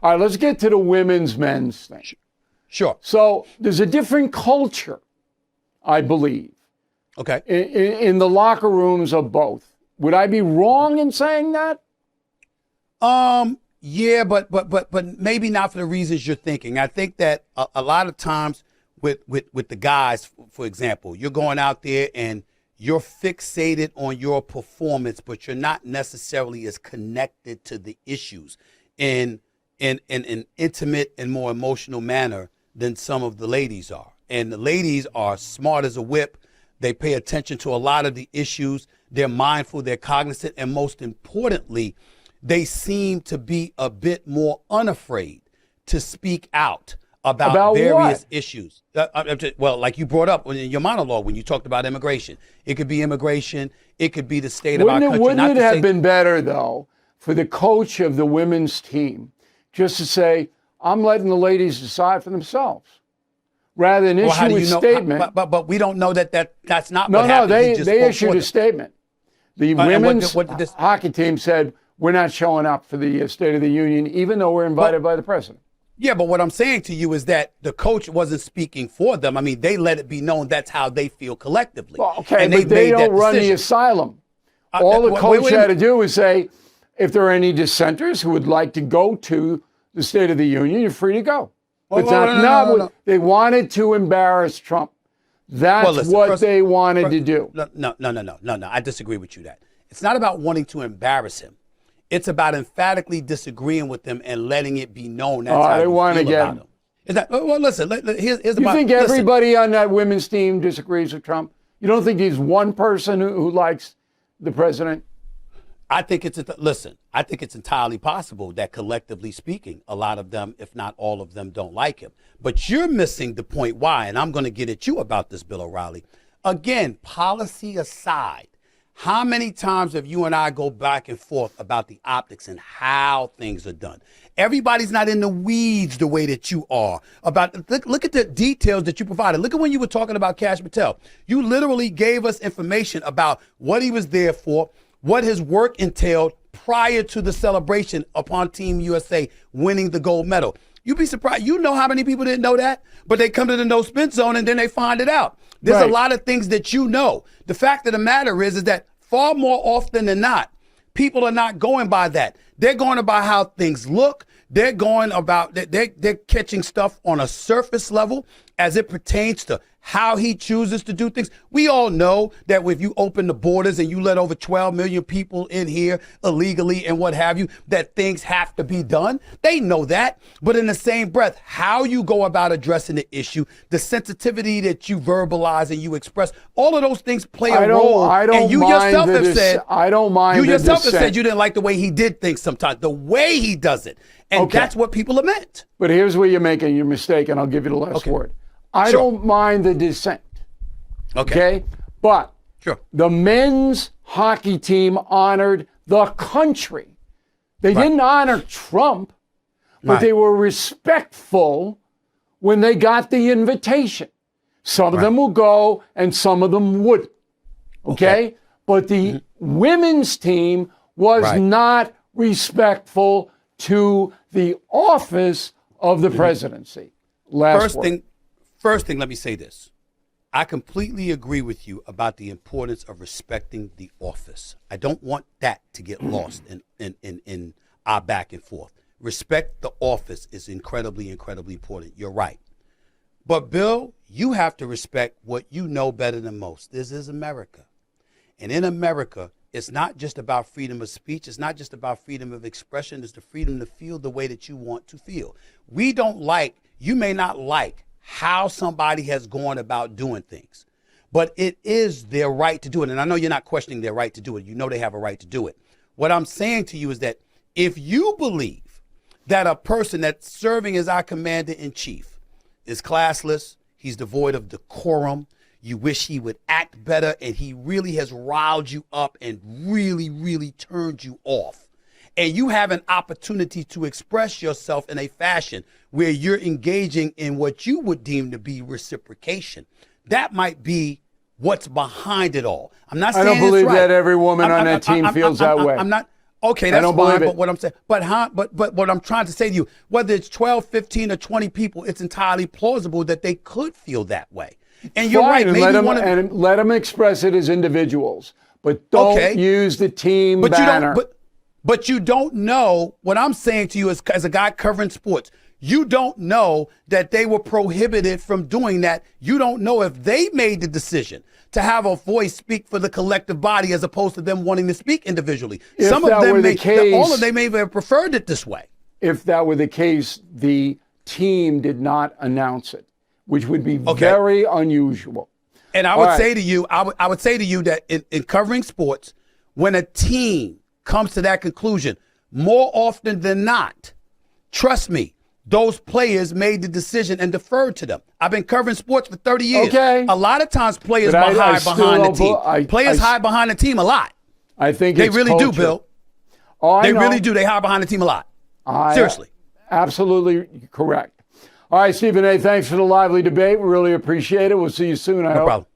All right, let's get to the women's men's thing. Sure. So there's a different culture, I believe, Okay. in the locker rooms of both. Would I be wrong in saying that? Yeah, but maybe not for the reasons you're thinking. I think that a lot of times with the guys, for example, you're going out there and you're fixated on your performance, but you're not necessarily as connected to the issues in an intimate and more emotional manner than some of the ladies are. And the ladies are smart as a whip. They pay attention to a lot of the issues. They're mindful, they're cognizant, and most importantly, they seem to be a bit more unafraid to speak out about various what? issues. Well, like you brought up in your monologue when you talked about immigration. It could be immigration. It could be the state of our country. Wouldn't it have been better, though, for the coach of the women's team just to say, I'm letting the ladies decide for themselves, rather than issue a statement? But we don't know that's not what happened. No, they issued a statement. The women's hockey team said, we're not showing up for the State of the Union, even though we're invited by the president. Yeah, but what I'm saying to you is that the coach wasn't speaking for them. I mean, they let it be known that's how they feel collectively. Well, okay, and but they don't run the asylum. All the coach had to do was say, if there are any dissenters who would like to go to the State of the Union, you're free to go. But no. They wanted to embarrass Trump. That's what they wanted to do. No. I disagree with you that. It's not about wanting to embarrass him. It's about emphatically disagreeing with them and letting it be known that's how you feel about him. Is that, well, listen, here's the You think everybody on that women's team disagrees with Trump? You don't think he's one person who likes the president? I think it's entirely possible that collectively speaking, a lot of them, if not all of them, don't like him. But you're missing the point why, and I'm going to get at you about this, Bill O'Reilly. Again, policy aside, how many times have you and I go back and forth about the optics and how things are done? Everybody's not in the weeds the way that you are. Look at the details that you provided. Look at when you were talking about Kash Patel. You literally gave us information about what he was there for, what his work entailed prior to the celebration upon Team USA winning the gold medal. You'd be surprised. You know how many people didn't know that? But they come to the no spin zone and then they find it out. There's a lot of things that you know. The fact of the matter is that far more often than not, people are not going by that. They're going by how things look. They're going about, they're catching stuff on a surface level as it pertains to how he chooses to do things. We all know that if you open the borders and you let over 12 million people in here illegally and what have you, that things have to be done. They know that. But in the same breath, how you go about addressing the issue, the sensitivity that you verbalize and you express, all of those things play a role. And you yourself have said, I don't mind. You yourself have said you didn't like the way he did things sometimes, the way he does it. And that's what people are meant. But here's where you're making your mistake, and I'll give you the last word. I don't mind the dissent. Okay? But the men's hockey team honored the country. They didn't honor Trump, but they were respectful when they got the invitation. Some of them will go and some of them wouldn't. Okay? But the women's team was not respectful to the office of the presidency. First thing, let me say this. I completely agree with you about the importance of respecting the office. I don't want that to get lost in our back and forth. Respect the office is incredibly, incredibly important. You're right. But Bill, you have to respect what you know better than most. This is America. And in America, it's not just about freedom of speech. It's not just about freedom of expression. It's the freedom to feel the way that you want to feel. You may not like how somebody has gone about doing things, but it is their right to do it. And I know you're not questioning their right to do it. You know they have a right to do it. What I'm saying to you is that if you believe that a person that's serving as our commander-in-chief is classless, he's devoid of decorum, you wish he would act better, and he really has riled you up and really, really turned you off, and you have an opportunity to express yourself in a fashion where you're engaging in what you would deem to be reciprocation, that might be what's behind it all. I'm not saying I don't believe that every woman on that team feels that way. Okay, that's fine. But what I'm saying, but what I'm trying to say to you, whether it's 12, 15, or 20 people, it's entirely plausible that they could feel that way. And you're right. And let them express it as individuals, but don't use the team banner. But you don't know. What I'm saying to you as a guy covering sports, you don't know that they were prohibited from doing that. You don't know if they made the decision to have a voice speak for the collective body as opposed to them wanting to speak individually. Some of them all of them may have preferred it this way. If that were the case, the team did not announce it, which would be very unusual. And I would say to you, I would say to you that in covering sports, when a team comes to that conclusion, more often than not, trust me, those players made the decision and deferred to them. I've been covering sports for 30 years. Okay. A lot of times players hide behind the team. Players hide behind the team a lot. I think they really do, Bill. They really do. They hide behind the team a lot. Seriously. Absolutely correct. All right, Stephen A., thanks for the lively debate. We really appreciate it. We'll see you soon, I hope. No problem.